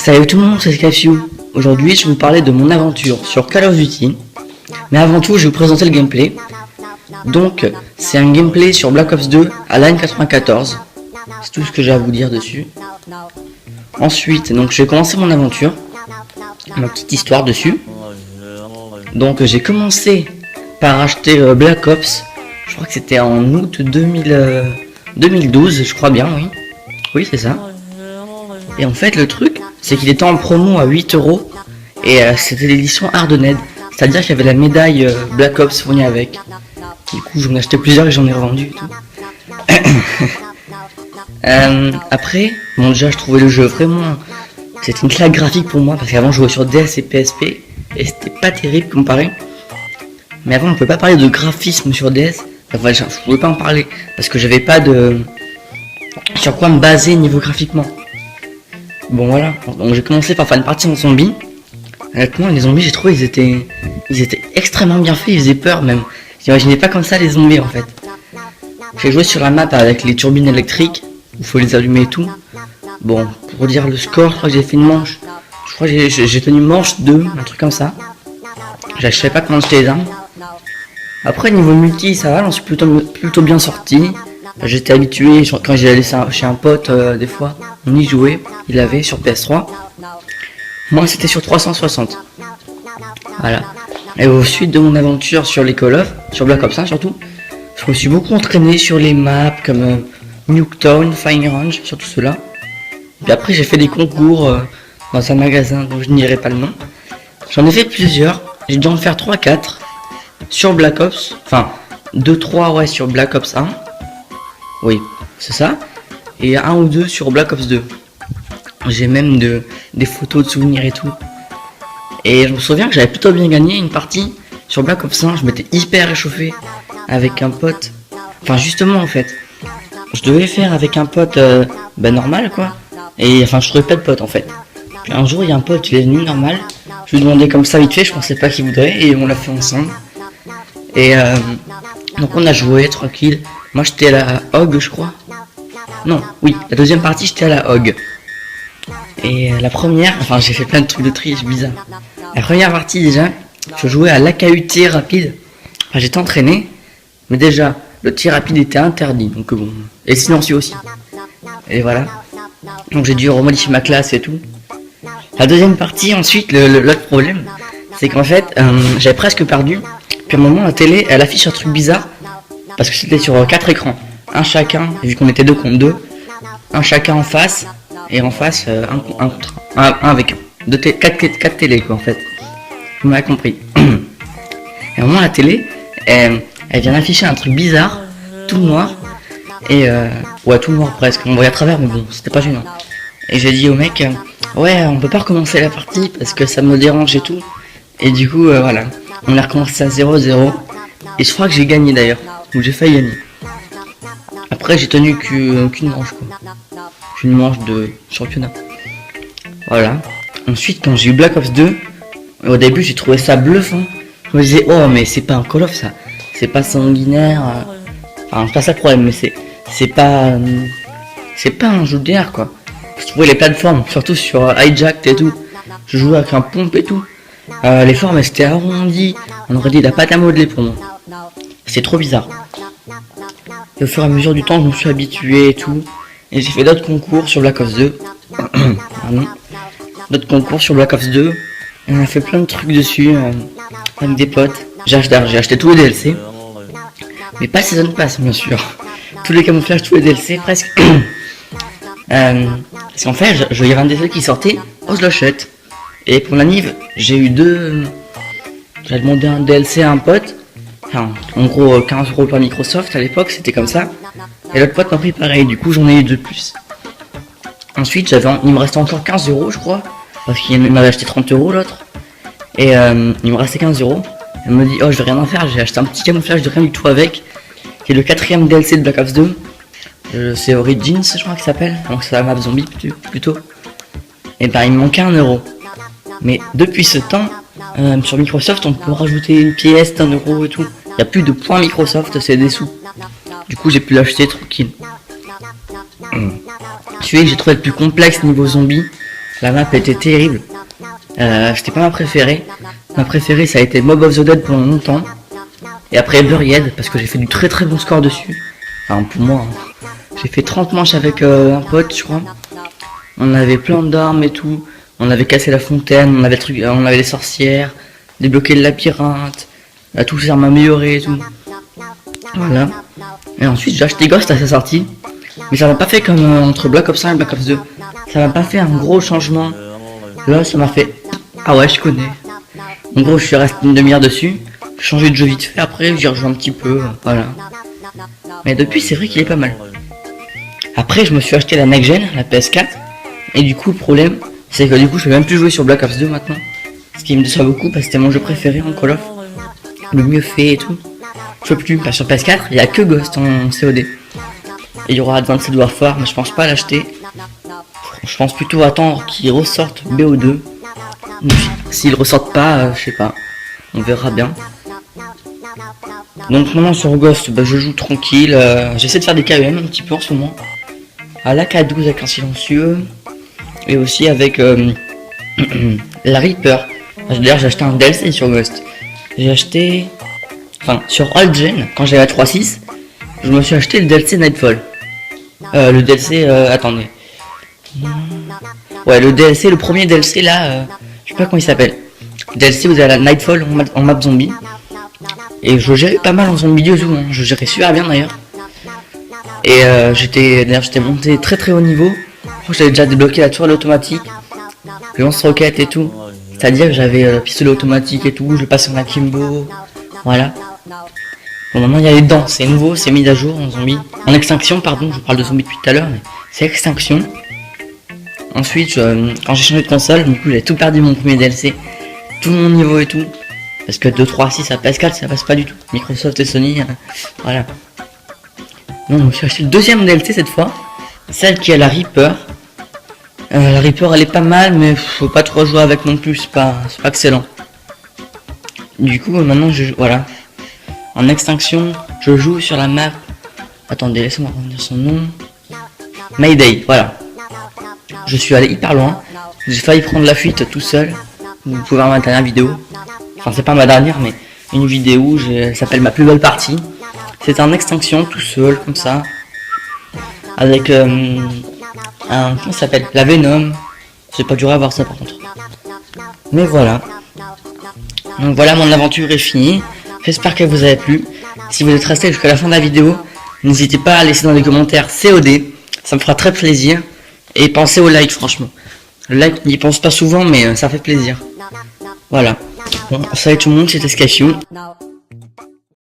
Salut tout le monde, c'est Skyfew. Aujourd'hui, je vais vous parler de mon aventure sur Call of Duty. Mais avant tout, je vais vous présenter le gameplay. Donc, c'est un gameplay sur Black Ops 2 à l'AN 94. C'est tout ce que j'ai à vous dire dessus. Ensuite, donc, je vais commencer mon aventure. Ma petite histoire dessus. Donc, j'ai commencé par acheter Black Ops. Je crois que c'était en août 2012, je crois bien, oui. Oui, c'est ça. Et en fait, le truc, c'est qu'il était en promo à 8 € et c'était l'édition Hardened. C'est-à-dire qu'il y avait la médaille Black Ops fournie avec. Du coup, j'en ai acheté plusieurs et j'en ai revendu et tout. Après, bon, déjà, je trouvais le jeu vraiment... C'était une claque graphique pour moi, parce qu'avant, je jouais sur DS et PSP et c'était pas terrible comparé. Mais avant, on pouvait pas parler de graphisme sur DS. Enfin, je pouvais pas en parler, parce que j'avais pas de... sur quoi me baser niveau graphiquement. Bon voilà, donc j'ai commencé par faire une partie en zombie. Honnêtement, les zombies, j'ai trouvé ils étaient extrêmement bien faits, ils faisaient peur même. J'imaginais pas comme ça les zombies en fait. J'ai joué sur la map avec les turbines électriques, il faut les allumer et tout. Bon, pour dire le score, je crois que j'ai fait une manche. Je crois que j'ai tenu manche 2, un truc comme ça. Je savais pas comment acheter les armes. Après niveau multi, ça va, j'en suis plutôt bien sorti. J'étais habitué, quand j'allais chez un pote, des fois, on y jouait, il avait sur PS3. Moi, c'était sur 360. Voilà. Et au suite de mon aventure sur les Call of, sur Black Ops 1 surtout, je me suis beaucoup entraîné sur les maps comme Nuketown, Fine Range, surtout ceux-là. Puis après, j'ai fait des concours dans un magasin dont je n'irai pas le nom. J'en ai fait plusieurs, j'ai dû en faire 3-4 sur Black Ops, enfin 2-3 ouais sur Black Ops 1. Oui, c'est ça. Et 1 ou 2 sur Black Ops 2. J'ai même des photos de souvenirs et tout. Et je me souviens que j'avais plutôt bien gagné une partie sur Black Ops 1. Je m'étais hyper réchauffé avec un pote. Enfin justement en fait. Je devais faire avec un pote normal quoi. Et enfin je trouvais pas de pote en fait. Puis un jour il y a un pote qui est venu normal. Je lui demandais comme ça vite fait, je pensais pas qu'il voudrait. Et on l'a fait ensemble. Et donc on a joué tranquille. Moi j'étais à la Hog je crois. Non, oui, la deuxième partie j'étais à la Hog. Et la première, enfin j'ai fait plein de trucs de triche bizarre. La première partie déjà, je jouais à l'AKU rapide. Enfin j'étais entraîné, mais déjà le tir rapide était interdit, donc bon. Et silencieux aussi. Et voilà. Donc j'ai dû remodifier ma classe et tout. La deuxième partie ensuite, l'autre problème, c'est qu'en fait j'avais presque perdu. Puis à un moment la télé elle affiche un truc bizarre. Parce que c'était sur 4 écrans, un chacun, vu qu'on était 2 contre 2, un chacun en face, et en face, un contre un avec 4 télé quoi en fait. Vous m'avez compris. Et à un moment la télé, elle vient d'afficher un truc bizarre, tout noir, et ouais tout noir presque, on voyait à travers mais bon, c'était pas gênant. Et j'ai dit au mec, ouais on peut pas recommencer la partie parce que ça me dérange et tout. Et du coup voilà, on a recommencé à 0-0, et je crois que j'ai gagné d'ailleurs. Où j'ai failli gagner. Après j'ai tenu qu'une manche quoi. Une manche de championnat. Voilà. Ensuite quand j'ai eu Black Ops 2, au début j'ai trouvé ça bluffant. Je me disais oh mais c'est pas un Call of ça. C'est pas sanguinaire. Enfin c'est pas ça le problème mais c'est pas un jeu d'air quoi. Je trouvais les plateformes, surtout sur Hijacked et tout. Je jouais avec un pompe et tout. Les formes elles étaient arrondies. On aurait dit la pâte à modeler pour moi. C'est trop bizarre. Et au fur et à mesure du temps, je me suis habitué et tout. Et j'ai fait d'autres concours sur Black Ops 2. Pardon. D'autres concours sur Black Ops 2. Et on a fait plein de trucs dessus avec des potes. J'ai acheté tous les DLC. Mais pas Season Pass, bien sûr. Tous les camouflages, tous les DLC, presque. Parce qu'en fait, il y avait un DLC qui sortait. Oh, je l'achète. Et pour l'anniv, j'ai eu j'ai demandé un DLC à un pote. Enfin, en gros 15 € par Microsoft à l'époque, c'était comme ça. Et l'autre pote m'a pris pareil, du coup j'en ai eu 2 de plus. Ensuite il me restait encore 15 € je crois, parce qu'il m'avait acheté 30 € l'autre. Et il me restait 15 €. Elle me dit oh je vais rien en faire, j'ai acheté un petit camouflage de rien du tout avec. Qui est le 4ème DLC de Black Ops 2. C'est Origins je crois qu'il s'appelle, donc c'est la map zombie plutôt. Et ben il me manquait 1 €. Mais depuis ce temps, sur Microsoft on peut rajouter une pièce d'1 € et tout. Il n'y a plus de points Microsoft, c'est des sous. Du coup j'ai pu l'acheter tranquille. Celui que j'ai trouvé le plus complexe niveau zombie, La map était terrible. C'était pas ma préférée. Ma préférée, ça a été Mob of the Dead pendant longtemps. Et après Buried, parce que j'ai fait du très très bon score dessus. Enfin, pour moi, hein. J'ai fait 30 manches avec un pote, je crois. On avait plein d'armes et tout. On avait cassé la fontaine, on avait les sorcières, débloqué le labyrinthe, tout ça m'a amélioré et tout. Voilà. Et ensuite j'ai acheté Ghost à sa sortie. Mais ça m'a pas fait comme entre Black Ops 1 et Black Ops 2. Ça m'a pas fait un gros changement. Là ça m'a fait... Ah ouais, je connais. En gros je suis resté une demi-heure dessus. J'ai changé de jeu vite fait, après j'y rejoins un petit peu, voilà. Mais depuis c'est vrai qu'il est pas mal. Après je me suis acheté la next gen, la PS4. Et du coup le problème c'est que du coup je peux même plus jouer sur Black Ops 2 maintenant. Ce qui me déçoit beaucoup parce que c'était mon jeu préféré en Call of. Le mieux fait et tout. Je peux plus, parce que sur PS4 il n'y a que Ghost en COD. Et il y aura Advanced Warfare mais je pense pas l'acheter. Je pense plutôt attendre qu'il ressorte BO2. S'ils ressortent pas, je sais pas. On verra bien. Donc maintenant sur Ghost, je joue tranquille. J'essaie de faire des KEM un petit peu en ce moment. À la K12 avec un silencieux. Et aussi avec la Reaper. D'ailleurs j'ai acheté un DLC sur Ghost. J'ai acheté... Enfin sur Old Gen, quand j'avais la 3.6, je me suis acheté le DLC Nightfall. Le DLC... attendez. Ouais, le DLC, le premier DLC là, je sais pas comment il s'appelle. Le DLC vous avez la Nightfall en map zombie. Et je gérais pas mal en zombie du tout, hein. Je gérais super bien d'ailleurs. Et j'étais monté très très haut niveau. J'avais déjà débloqué la tourelle automatique, le lance-roquette et tout. C'est-à-dire que j'avais le pistolet automatique et tout, je passais en akimbo. Voilà. Bon, maintenant il y a les dents, c'est nouveau, c'est mis à jour en zombie. En extinction, pardon, je parle de zombie depuis tout à l'heure, mais c'est extinction. Ensuite, quand j'ai changé de console, du coup j'ai tout perdu mon premier DLC. Tout mon niveau et tout. Parce que 2, 3, 6 à PS4 ça passe pas du tout. Microsoft et Sony, voilà. Donc je me suis acheté le deuxième DLC cette fois. Celle qui a la Reaper. La Reaper elle est pas mal mais faut pas trop jouer avec non plus, c'est pas excellent. Du coup maintenant voilà. En extinction, je joue sur la map. Attendez, laissez-moi revenir son nom. Mayday, voilà. Je suis allé hyper loin. J'ai failli prendre la fuite tout seul. Vous pouvez voir ma dernière vidéo. Enfin c'est pas ma dernière mais une vidéo, elle s'appelle ma plus belle partie. C'est en extinction tout seul comme ça. Avec comment ça s'appelle, la Venom. J'ai pas duré à voir ça par contre. Mais voilà. Donc voilà, mon aventure est finie. J'espère qu'elle vous a plu. Si vous êtes resté jusqu'à la fin de la vidéo, n'hésitez pas à laisser dans les commentaires COD. Ça me fera très plaisir. Et pensez au like franchement. Le like, on n'y pense pas souvent mais ça fait plaisir. Voilà. Bon, salut tout le monde, c'était Skyfew.